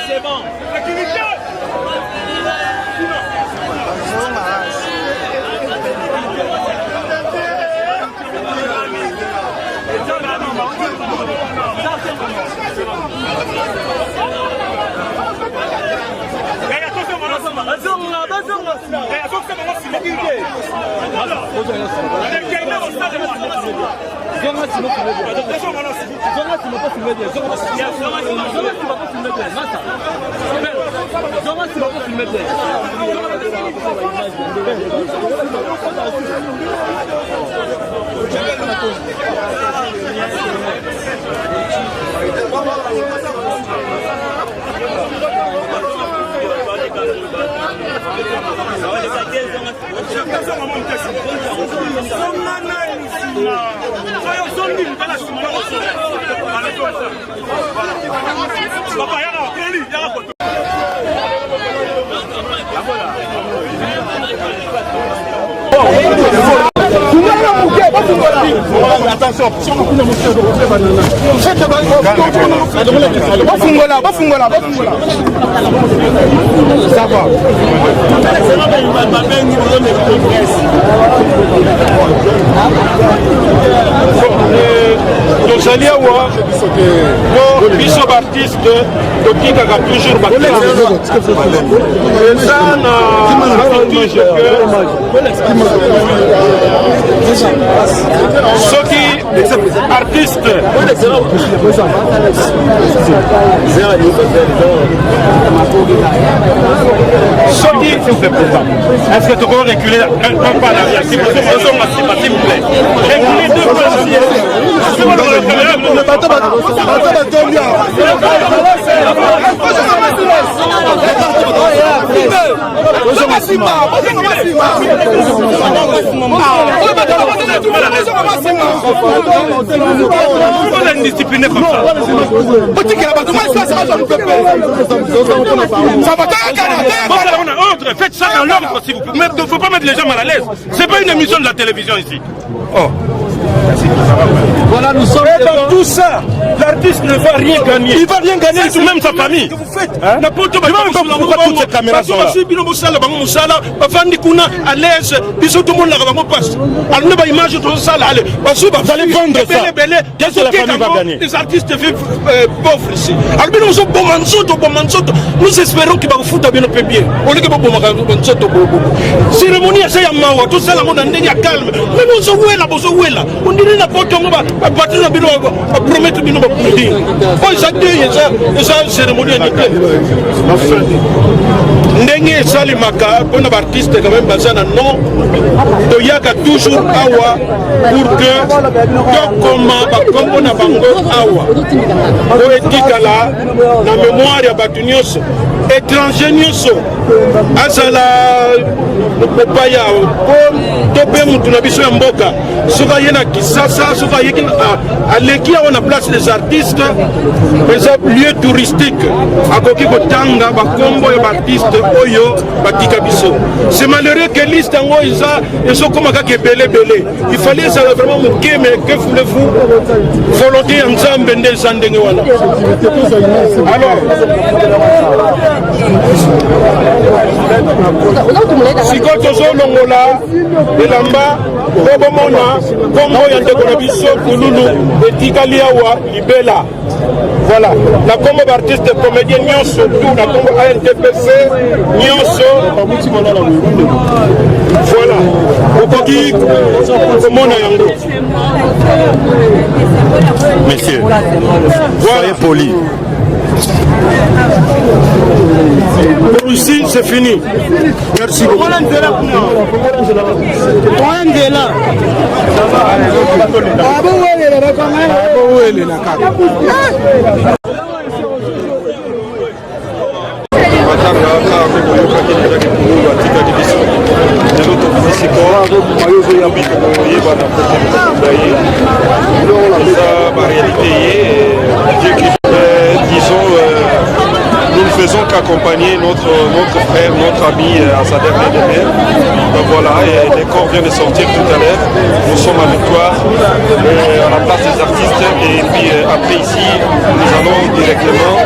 C'est bon. Attention, ça va. Nos alliés, nos bisous artistes, qui a toujours battu. Ceux qui artistes est-ce que tu peux reculer un pas l'arrière s'il vous plaît? Reculez deux indiscipliné comme ça. Faites ça dans l'ordre s'il vous plaît. Mais il ne faut pas mettre les gens mal à l'aise. C'est pas une émission de la télévision ici. Oh. Voilà, nous sommes dans tout ça. L'artiste ne va rien gagner. Il va rien gagner, tout même sa famille. Que vous faites n'importe quoi. Pourquoi toutes ces caméras sont là? Vous allez vendre ça. Qu'est-ce que la famille va gagner? Les artistes vivent pauvres ici. Nous espérons qu'il va vous foutre bien peu bien. Cérémonie, c'est un mawa. Tout ça, la monde est calme. Mais nous sommes là, on dirait la porte, on va battre la bino, on va promettre bino. Oh, ça dit, ça, cérémonie, Ndenge Salimaka, bon artiste quand même basé na non, Toyaka toujours awa pour que comme na bango awa. Poétique là, na mémoire ya batu nyonso, étranger nyonso, azala popaya, topé mutu na biso ya mboka, soka yena Kisasa, soka yeki aleki awa na place des artistes, mais lieu touristique, akoki kotanga bakombo ya artistes oyo batika biso. C'est malheureux que liste en oiza et so comme ka belé. Il fallait ça vraiment moquer, mais que voulez-vous? Volonté en Zambé ndé zandenge wana. Alors si quand on longola elamba bobomona kombo ya ndeko na biso kululu etikali awa libela. Voilà, la combo d'artiste comédien nyonso tout la combo ANTPC nyonso voilà okoki komona yango. Messieurs, soyez polis. Pour ici, c'est fini. Merci beaucoup. Disons, nous faisons qu'accompagner notre frère, notre ami à sa dernière demeure. Voilà, et les corps viennent de sortir tout à l'heure. Nous sommes à Victoire, à la place des artistes. Et puis après ici, nous allons directement,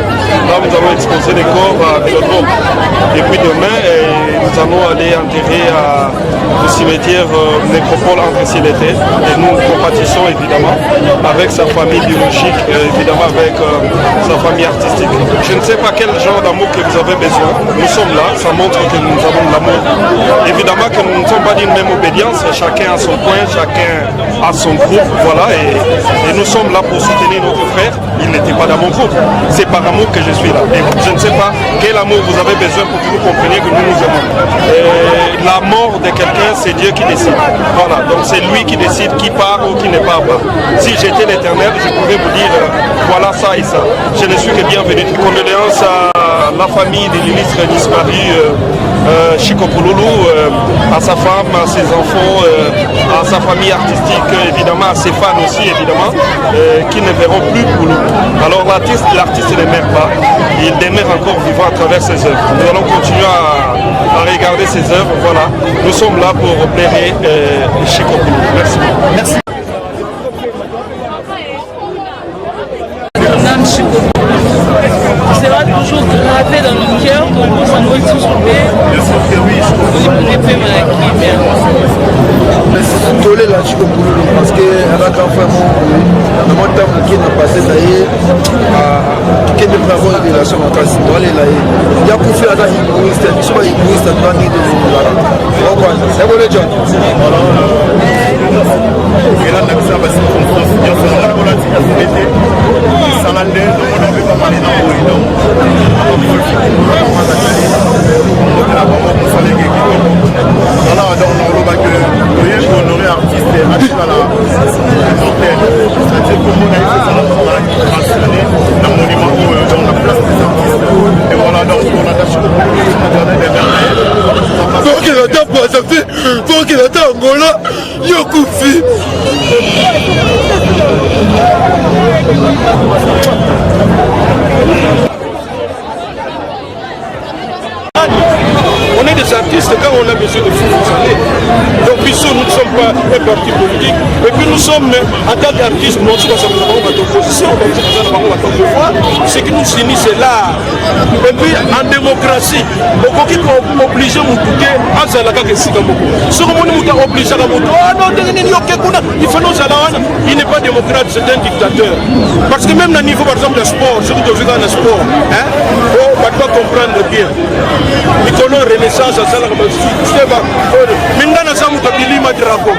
là nous allons exposer les corps à Vélodrome. Et puis demain, nous allons aller enterrer au cimetière Nécropole entre ciel et terre. Et nous compatissons évidemment avec sa famille biologique, évidemment avec sa famille artistique. Je ne sais pas quel genre d'amour que vous avez besoin. Nous sommes là, ça montre que nous avons de l'amour. Évidemment que nous ne sommes pas d'une même obédience, chacun a son coin, chacun a son groupe, voilà, et nous sommes là pour soutenir notre frère. Il n'était pas dans mon groupe, c'est par amour que je suis là. Et je ne sais pas quel amour vous avez besoin pour que vous compreniez que nous nous aimons. La mort de quelqu'un, c'est Dieu qui décide. Voilà, donc c'est lui qui décide qui part ou qui ne part pas. Si j'étais l'Éternel, je pourrais vous dire voilà ça et ça. Je ne suis que bienvenu. Condoléances à la famille de l'illustre disparu Chico Pouloulou, à sa femme, à ses enfants, à sa famille artistique, évidemment, à ses fans aussi, évidemment, qui ne verront plus Pouloulou. Alors l'artiste ne meurt pas, il demeure encore vivant à travers ses œuvres. Nous allons continuer à regarder ses œuvres, voilà. Nous sommes là pour blairer Chico Pouloulou. Merci. Merci. C'est toujours gravé dans nos cœurs, pour nous, ça doit être sauvé. Bien sûr que oui, tolé la Chico Pouloulou parce que elle a quand même mon temps qui n'a passé d'ailleurs qui est de bravo de la chambre en cas il y a pour faire la égoïste, soit égoïste dans l'année de voilà. C'est bon les gens. Voilà. Et là on a ça parce que bien sûr on a la sécurité. Ça l'a l'air donc on avait pas mal dans le donc voilà donc on va que honorer artiste et acheter à la antenne. C'est-à-dire que mon avis, c'est mentionné dans le monument dans la place des artistes. Et voilà, donc on a acheté pour qu'il attend pas, ça fait pour qu'il attend Angola, Yokoufi. On est des artistes quand on a besoin de fou, vous savez. Donc Bissot, nous ne sommes pas un parti politique. Et puis nous sommes, en tant qu'artistes, nous sommes notre opposition, ce qui nous unit, c'est l'art. Et puis en démocratie, il faut obliger Moutouké à Zalaka Kesikamoku. Ce qu'on est obligé à Moutouké, il n'est pas démocrate, c'est un dictateur. Parce que même au niveau, par exemple, du sport, je vous dis dans le sport, on doit comprendre bien. Renaissance à Salah Steba. Mindana Samu Kabilima Drago.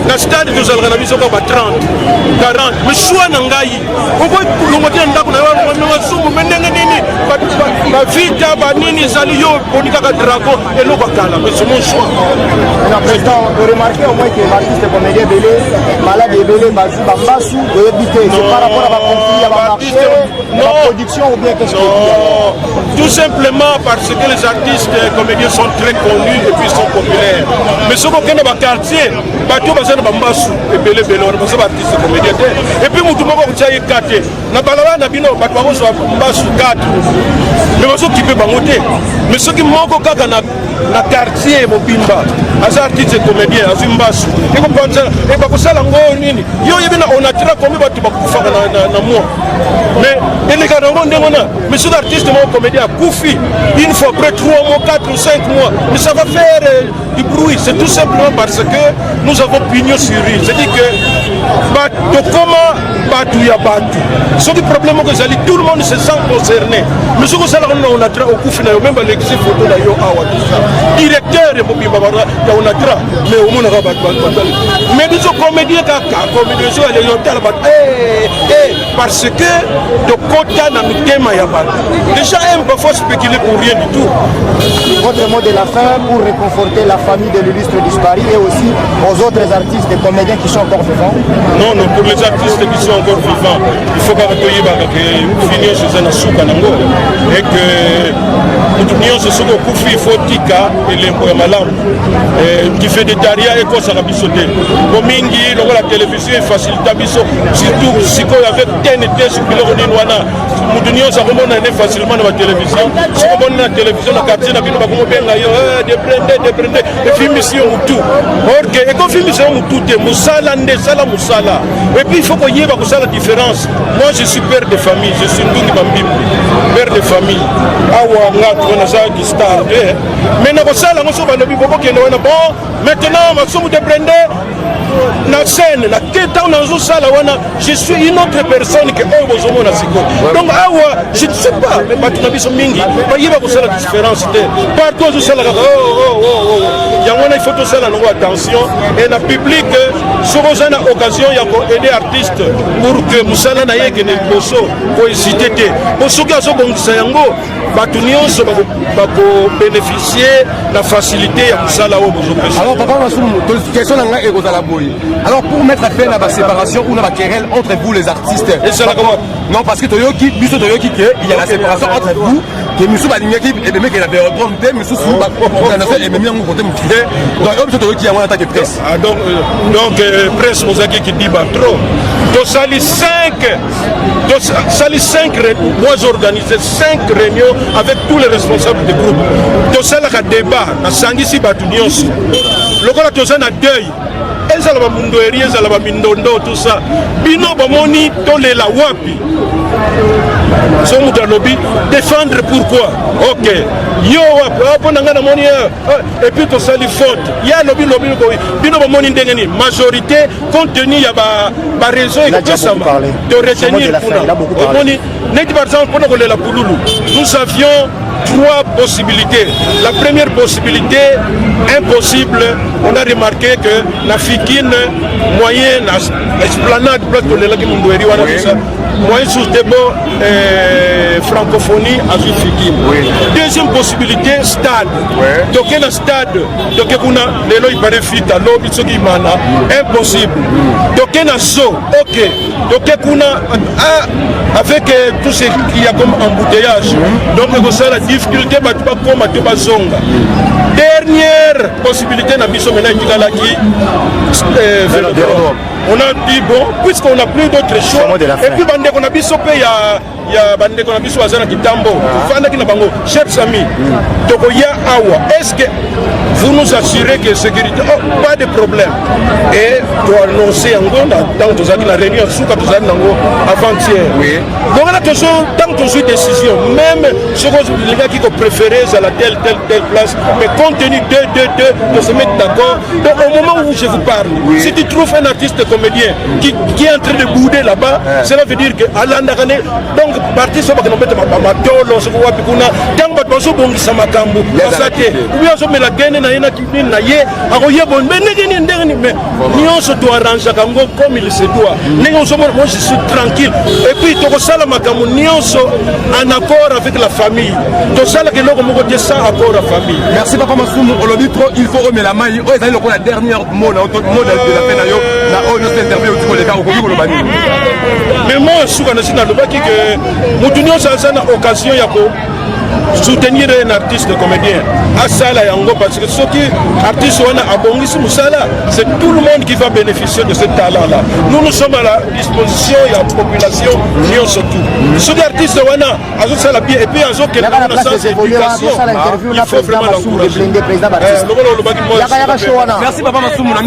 La stade de Zalgana Bisoka 30, 40. Mais soit Nangai. Pourquoi nous mettons un dago na sumu menengenini ba vita ba nini zaliyo bonika Drago et no bakala. Mais c'est mon choix. Président, vous remarquez au moins que l'artiste comédien Belé, malade et Belé, Bambassou, doit habiter. C'est par rapport à la conflit, à la marché, la production ou bien qu'est-ce que tout simplement parce que les artistes comédiens sont très connus et puis sont populaires. Mais ce qu'on connaît dans le quartier, bateau bazana Bambassou et Belé Belé, on a artistes comédiens. Et puis Moutouma Kouchaï Kate, na balala na bino batwa so Bambassou 4. Mais baso qui peut bangoter. Mais ce qui manque kaka na quartier Mobimba, as artistes comédiens, as Mbassou. Et comme ça, et ba kusala ngoni. Yo yebina on a tira comme batu bakufa na moi. Mais les gars mais ce artiste mon comédien a Koufi une fois après 3 mois, 4 ou 5 mois, mais ça va faire du bruit. C'est tout simplement parce que nous avons pignon sur rue. C'est-à-dire que comment battu ya battu. Ce qui est problème que j'allais, tout le monde se sent concerné. Mais ce que ça on a au Koufi même l'exé photo là yo awa tout ça. Directeur et Bobi Babara on a tra mais au monde rabat. Mais des comédiens comédiens sur les hôtels parce que de quota dans le thème ya battu. Déjà un peu faut spéculer pour rien du tout. Votre mot de la fin pour réconforter la famille de l'illustre disparu et aussi aux autres artistes et comédiens qui sont encore vivants. Non, non, pour les artistes qui sont encore vivants, il faut pas finir chez un souka et que mutu nyonso soki okufi ifo tika elembo ya malamu kifedetaria ekosaka biso te po mingi lokola televizio efacilita biso surtout sikoyo avec TNT sur biloko nini wana mutu nyonso akomona ne facilement na batelevizio sokomoni na televizio na quartier na bino bakomobenga yo deprende efimisi yo mutu orke ekofimisa yo mutu te mosala nde sala mosala et puis il faut koyeba kosala différence. Moi je suis père de famille, je suis ndungi bambimbi père de famille awa nga tunazaki star mais na kosala ngo so balobi bokokende wana bon maintenant masomo deprende na scène na keta on a sala wana je suis une autre personne que eux bozomo na siko donc awa je ne sais pas mais batu na biso mingi ba yeba ko sala différence te partout zo sala yango na il faut to sala no attention et na public soko zana occasion ya ko aider artiste pour que musala na yeke ne boso ko hésiter te bosoki azo bongisa yango batu nyonso bako bénéficier la facilité ya musala o bozo pesa. Alors papa Masumu question na nga ekozala boy. Alors pour mettre fin à la séparation ou la querelle entre vous les artistes. Et ça comment? Non parce que Toyoki biso Toyoki il y a la séparation entre vous que Missou Balingaki et le mec il avait reprendre Missou sous organisation et même un côté mutilé. Donc biso Toyoki y a en attaque presse. Ah donc presse Mozaki qui dit trop. Donc ça les 5 moi j'organisais 5 réunions avec tous les responsables du groupe. Donc ça la débat na sangisi batu nyonso. Lokola toza na deuil. Ezala ba mundo eri ezala ba mindondo tout ça. Bino bomoni tolela wapi. So mutu alobi défendre pourquoi. OK. Yo wapi na ngana moni et puis to sali faute. Ya lobi bino bomoni ndenge ni majorité compte tenu ya ba réseau et tout ça. De retenir pour moni net par exemple pour kolela pululu. Nous avions 3 possibilités. La première possibilité, impossible, on a remarqué que la fikine moyen, esplanade, place de l'élève Mundoueri, moyen sous des mots francophonie à fikine. Deuxième possibilité, stade. Donc il y a un stade, donc il paraît fit à l'eau, impossible. Donc il y a un saut, ok. Donc il y a avec tout ce qu'il y a comme embouteillage. Donc il y a la difficulté de zonga. Dernière possibilité na biso mena qui on a dit bon puisqu'on n'a plus d'autres choix et puis bande qu'on a biso pe ya bande qu'on a biso azana kitambo fanda kina bango chers amis donc ya awa est-ce que vous nous assurez que sécurité pas de problème et pour annoncer en gonda dans tous la réunion sous ka tous nango avant-hier oui donc là toujours tant que une décision même ce que les gars qui préféraient à la telle place mais compte tenu de se mettre d'accord donc au moment où je vous parle si tu trouves un artiste comédien qui est en train de bouder là-bas cela veut dire que alandakane donc parti so bakana beta matolo so wapi kuna tant bato bongisa makambo basate ou bien so mela gene na yena kibini na ye akoye bon mais ndenge ni mais nyonso to arrange kango comme il se doit ndenge so moi je suis tranquille et puis to sala makambo nyonso en accord avec la famille to sala que loko moko te sans accord la famille. Merci papa Masumu olobi trop il faut remettre la main o ezali loko la dernière mot na autre mot de la peine yo na o notre interview au les gars au ko lobani mais moi suka na sina lobaki que mutu nyonso azana occasion ya ko soutenir un artiste comédien à Sala Yango parce que ceux qui artistes wana abongisi musala c'est tout le monde qui va bénéficier de ce talent là. Nous sommes à la disposition de la population et surtout ceux qui artistes wana azo sala bien et puis azo que la sens d'éducation il faut vraiment l'encourager. Merci papa Masumu na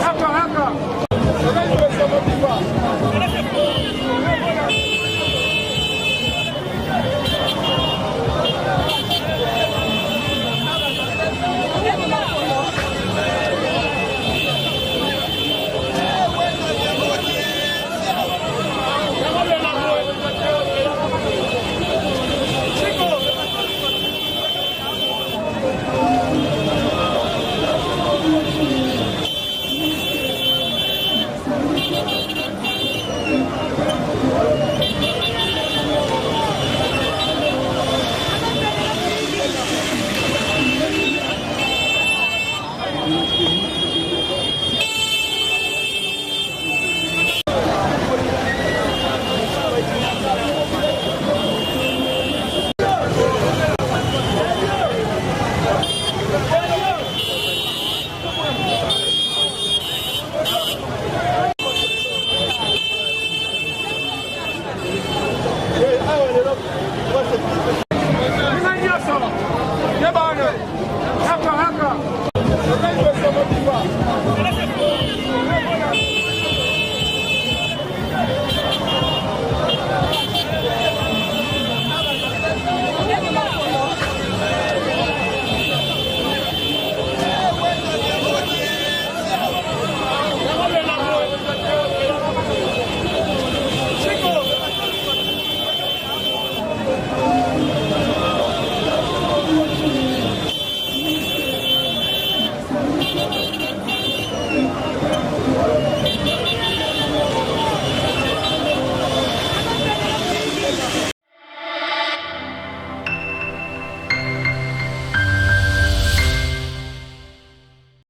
Haka